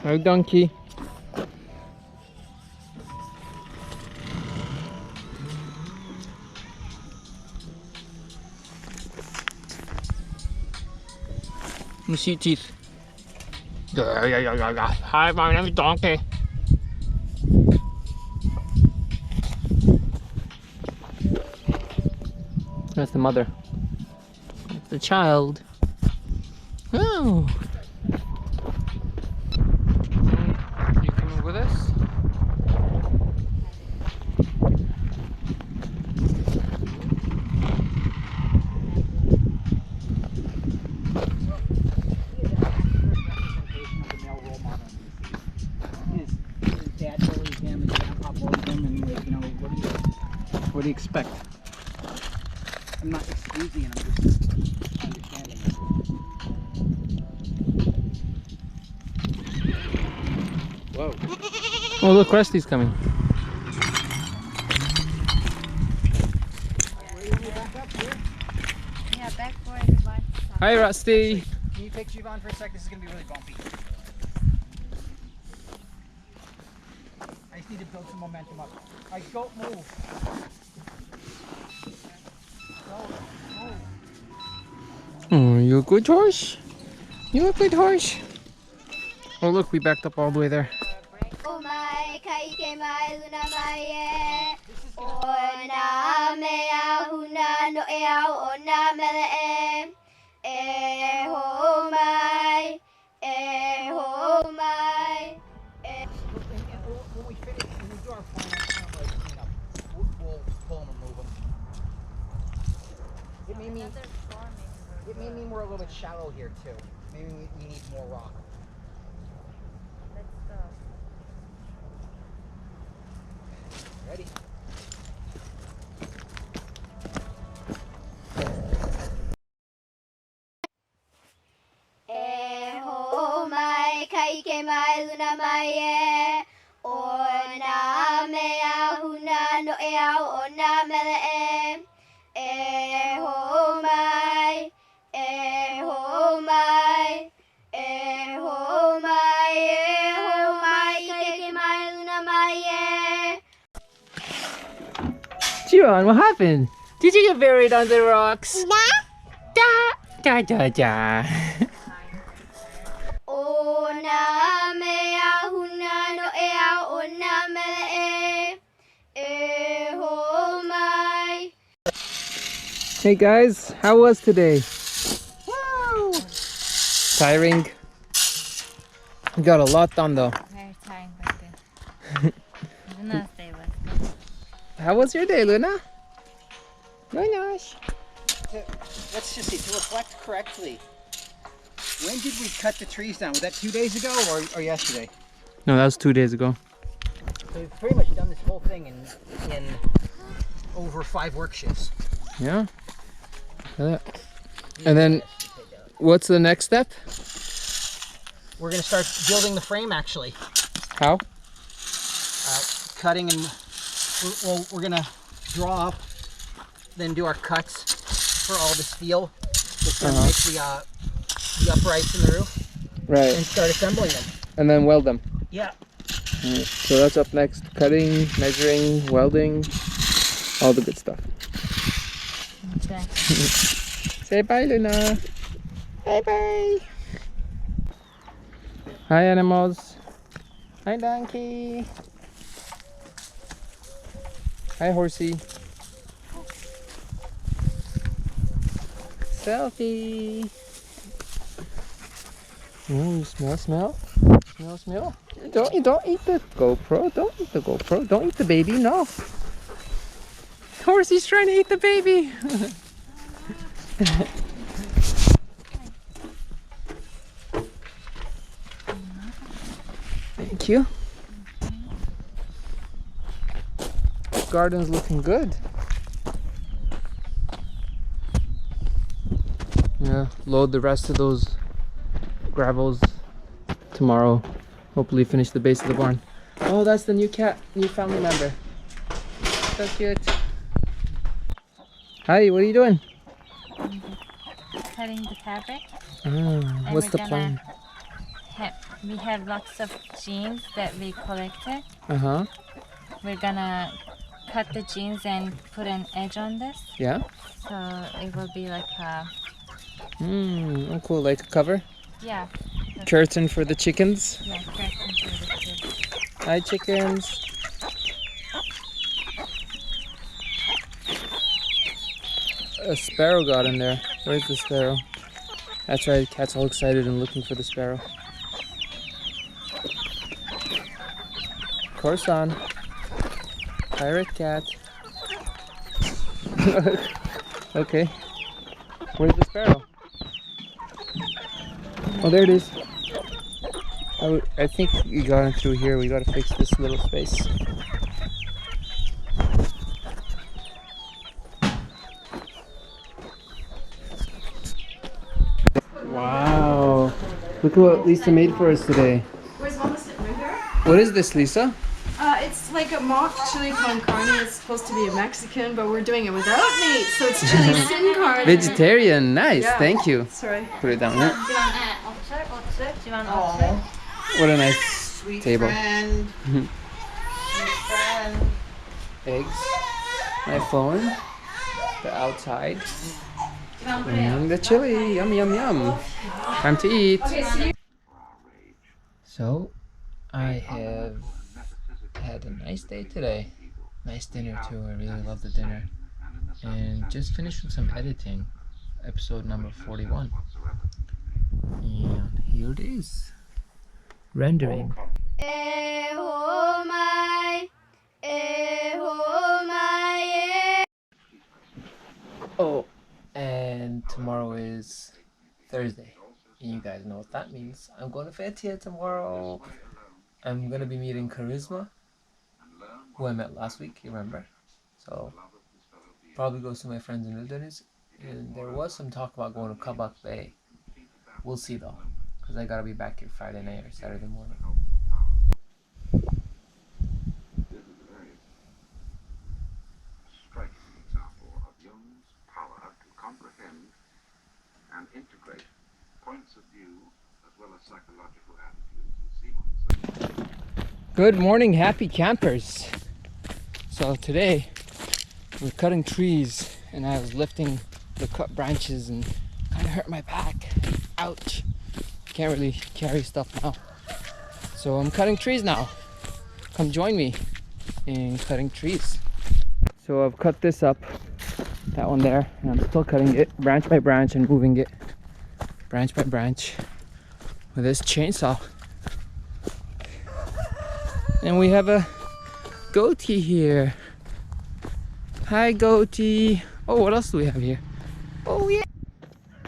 Hi, donkey. Let me see your teeth. Hi, my name is Donkey. That's the mother. That's the child. Oh. You coming with us? What do you expect? I'm not excusing it, I'm just understanding it. Whoa. Oh, look, Rusty's coming. Yeah, back for it. Hi, Rusty. Can you take Siobhan for a sec? This is going to be really bumpy. I just need to build some momentum up. I don't move. Oh, you a good horse? You a good horse? Oh, look, we backed up all the way there. Oh my, kaike mai luna mai e. Ona mea huna no e au ona mele e. E ho mai, e ho mai. When we finish, when we do our final cleanup, we'll pull them and move them. It may mean we're a little bit shallow here too. Maybe we need more rock. Let's go. Ready? E ho mai, kaike mai luna mai e. Ona mea huna no e au ona mele e. E ho mai, e ho mai, e ho mai, e ho mai, kaike mai luna mai e. Jiron, what happened? Did you get buried under the rocks? Da, da, da, da. Ona mea huna no e au ona mele e. E ho mai. Hey guys, how was today? Woo! Tiring? We got a lot done though. Very tiring, but good. Luna's day was good. How was your day, Luna? Lunash. Let's just see, to reflect correctly. When did we cut the trees down? Was that 2 days ago or yesterday? No, that was 2 days ago. So we've pretty much done this whole thing in over 5 work shifts. Yeah. And then, what's the next step? We're going to start building the frame actually. How? Cutting and we're going to draw up, then do our cuts for all the steel that's going to make the uprights in the roof, Right. and start assembling them. And then weld them. Yeah. Right. So that's up next. Cutting, measuring, welding, all the good stuff. Okay. Say bye, Luna. Bye bye. Hi, animals. Hi, donkey. Hi, horsey. Selfie. Oh, smell. Smell. Don't eat the GoPro. Don't eat the GoPro. Don't eat the baby. No. Horsey's trying to eat the baby. Thank you. Garden's looking good. Yeah, load the rest of those gravels tomorrow. Hopefully finish the base of the barn. Oh, that's the new cat, new family member. So cute. Hi, what are you doing? Cutting the fabric. Ah, what's the we're plan? we have lots of jeans that we collected. Uh-huh. We're gonna cut the jeans and put an edge on this, Yeah. so it will be like a Oh, cool. Like a cover. yeah, Curtain for the chickens. yeah, curtain for the kids. Hi, chickens. A sparrow got in there. Where's the sparrow? That's right, the cat's all excited and looking for the sparrow. Corson. Pirate cat. Okay. Where's the sparrow? Oh, there it is. I think we got it through here. We gotta fix this little space. Wow. Look at what Lisa made for us today. Where's Mama sitting right there? What is this, Lisa? It's like a mock chili con carne. It's supposed to be a Mexican, but we're doing it without meat, so it's chili sin carne. Vegetarian. Nice. Yeah. Thank you. Sorry. Put it down here. Do you want otter? Do you want otter? What a nice Sweet table. friend. Sweet friend. Eggs. My phone. The outside. And the chili. Yum, yum, yum. Time to eat. So, I have had a nice day today. Nice dinner too. I really love the dinner. And just finished with some editing. Episode number 41. And here it is. Rendering. Oh, and tomorrow is Thursday. And you guys know what that means. I'm going to Fethiye tomorrow. I'm going to be meeting Charisma, who I met last week, you remember? So, probably go see my friends in Wilderness. And there was some talk about going to Kabak Bay. We'll see though, because I got to be back here Friday night or Saturday morning. Striking example of Jung's power to comprehend and integrate points of view as well as psychological attitudes and see oneself. Good morning, happy campers. So today we're cutting trees and I was lifting the cut branches and kind of hurt my back. Ouch. Can't really carry stuff now. So I'm cutting trees now. Come join me in cutting trees. So I've cut this up, that one there, and I'm still cutting it branch by branch and moving it branch by branch with this chainsaw. And we have a goatee here. Hi, goatee. Oh, what else do we have here? Oh, yeah.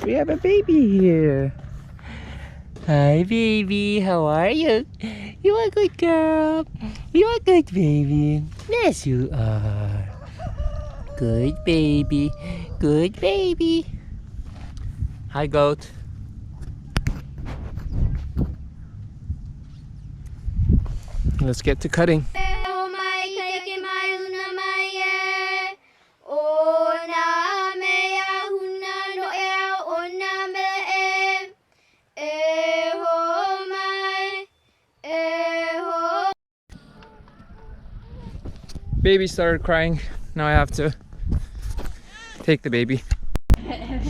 We have a baby here. Hi, baby. How are you? You are a good girl. You are a good baby. Yes, you are. Good baby. Good baby. Hi, goat. Let's get to cutting. Baby started crying. Now I have to take the baby.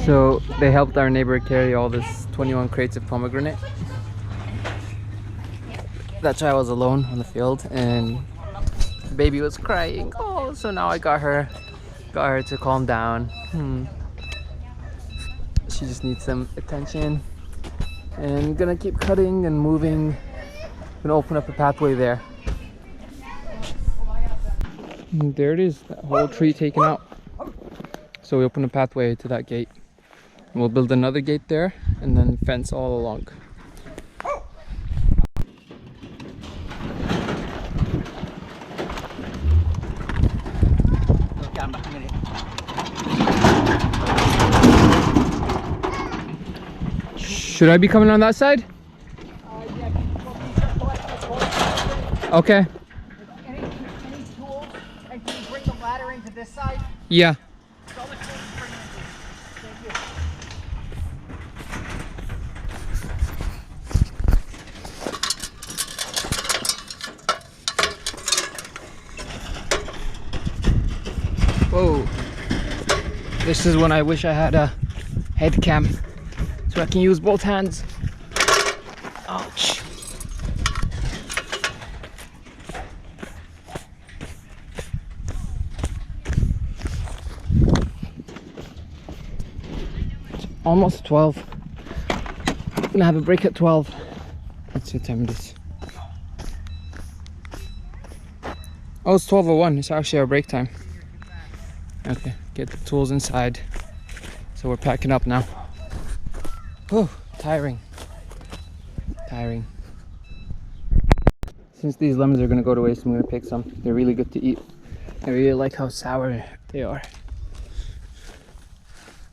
So they helped our neighbor carry all this 21 crates of pomegranate. That's why I was alone on the field and the baby was crying. Oh, so now I got her to calm down. She just needs some attention. And gonna keep cutting and moving. Gonna open up a pathway there. And there it is, that whole tree taken out. So we open a pathway to that gate. And we'll build another gate there and then fence all along. Should I be coming on that side? Okay. Any tools? And can you bring the ladder into this side? Yeah. All the tools bring it into. Thank you. This is when I wish I had a head cam so I can use both hands. Ouch. It's almost 12. I'm gonna have a break at 12. Let's see what time it is. Oh, it's 12:01. It's actually our break time. Okay, get the tools inside. So we're packing up now. Oh, tiring. Tiring. Since these lemons are gonna go to waste, I'm gonna pick some. They're really good to eat. I really like how sour they are.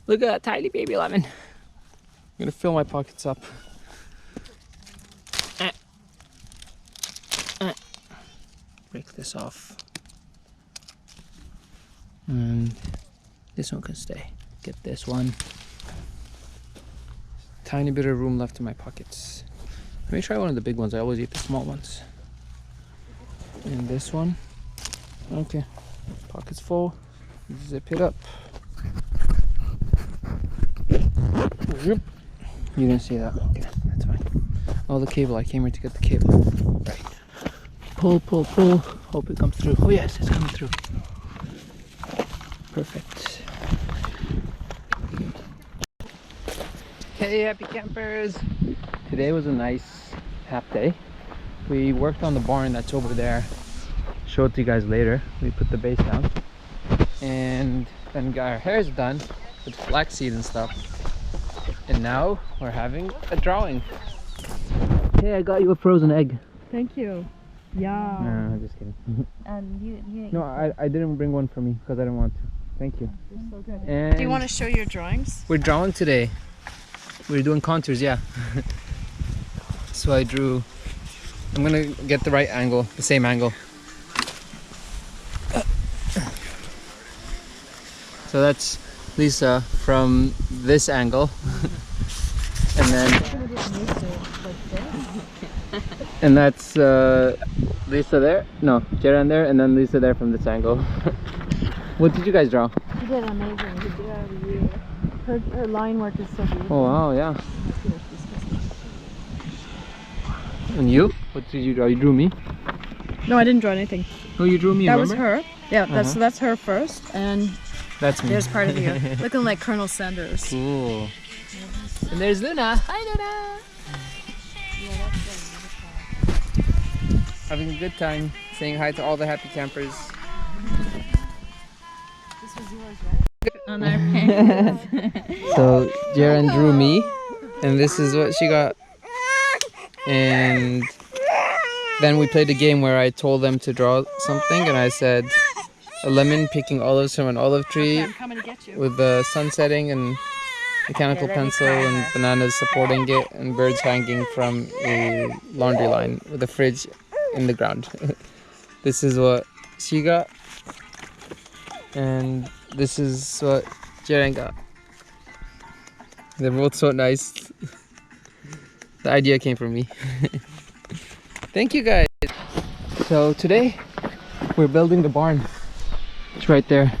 Look at that tiny baby lemon. I'm gonna fill my pockets up. Break this off. And this one can stay. Get this one. Tiny bit of room left in my pockets. Let me try one of the big ones. I always eat the small ones. And this one. Okay. Pockets full. Zip it up. Yep. You didn't see that. Okay, that's fine. Oh, the cable. I came here to get the cable. Right. Pull, pull, pull. Hope it comes through. Oh yes, it's coming through. Perfect. Hey, happy campers! Today was a nice half day. We worked on the barn that's over there. Show it to you guys later. We put the base down. And then got our hairs done with flaxseed and stuff. And now we're having a drawing. Hey, I got you a frozen egg. Thank you. Yeah. No, I'm just kidding. You No, I didn't bring one for me because I didn't want to. Thank you. You're so good. And Do you want to show your drawings? we're drawing today. We're doing contours, yeah. So I drew. I'm gonna get the right angle, the same angle. So that's Lisa from this angle. And then and that's Lisa there. No, Jaron there, and then Lisa there from this angle. What did you guys draw? You did amazing. You did every year. Her line work is so beautiful. Oh wow, yeah. And you? What did you draw? You drew me? No, I didn't draw anything. Oh, you drew me. That remember? was her. Yeah, that's her first, and That's me. there's part of you looking like Colonel Sanders. Cool. And there's Luna. Hi, Luna. Having a good time. Saying hi to all the happy campers. This was yours, right? on our parents. So Jaren drew me, and this is what she got. And then we played a game where I told them to draw something, and I said a lemon picking olives from an olive tree I'm coming to get you. with the sun setting and mechanical pencil and bananas supporting it and birds hanging from a laundry line with a fridge in the ground. This is what she got, and this is what Jaren got. They're both so nice. The idea came from me. Thank you guys. So today we're building the barn. It's right there.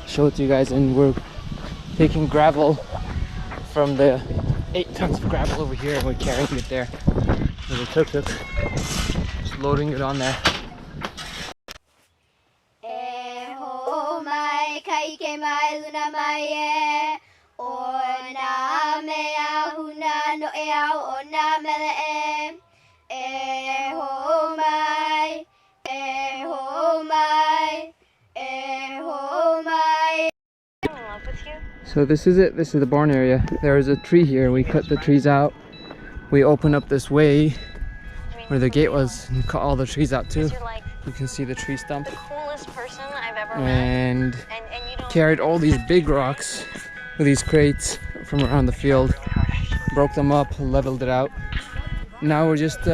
Show it to you guys, and we're taking gravel from the 8 tons of gravel over here, and we're carrying it there with a tuk-tuk. Just loading it on there. Ho mai kai ke mai luna mai e o na me a huna no e au o na mele e ho mai e ho mai e ho mai. So this is it. This is the barn area. There is a tree here. We cut the trees out. We opened up this way where the gate was and cut all the trees out too. You can see the tree stump. Coolest person I've ever And met. And you don't carried all these big rocks with these crates from around the field. Broke them up, leveled it out. Now we're just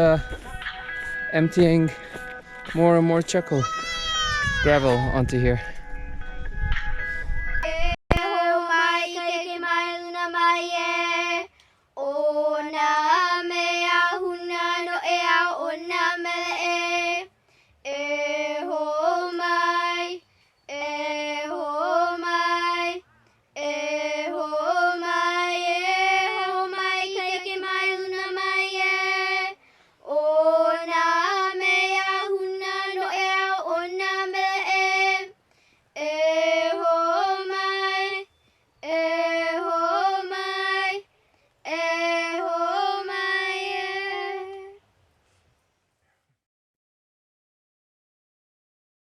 emptying more and more charcoal gravel onto here. Ho mai kai ke mai luna mai e o na me a huna no e au o na mele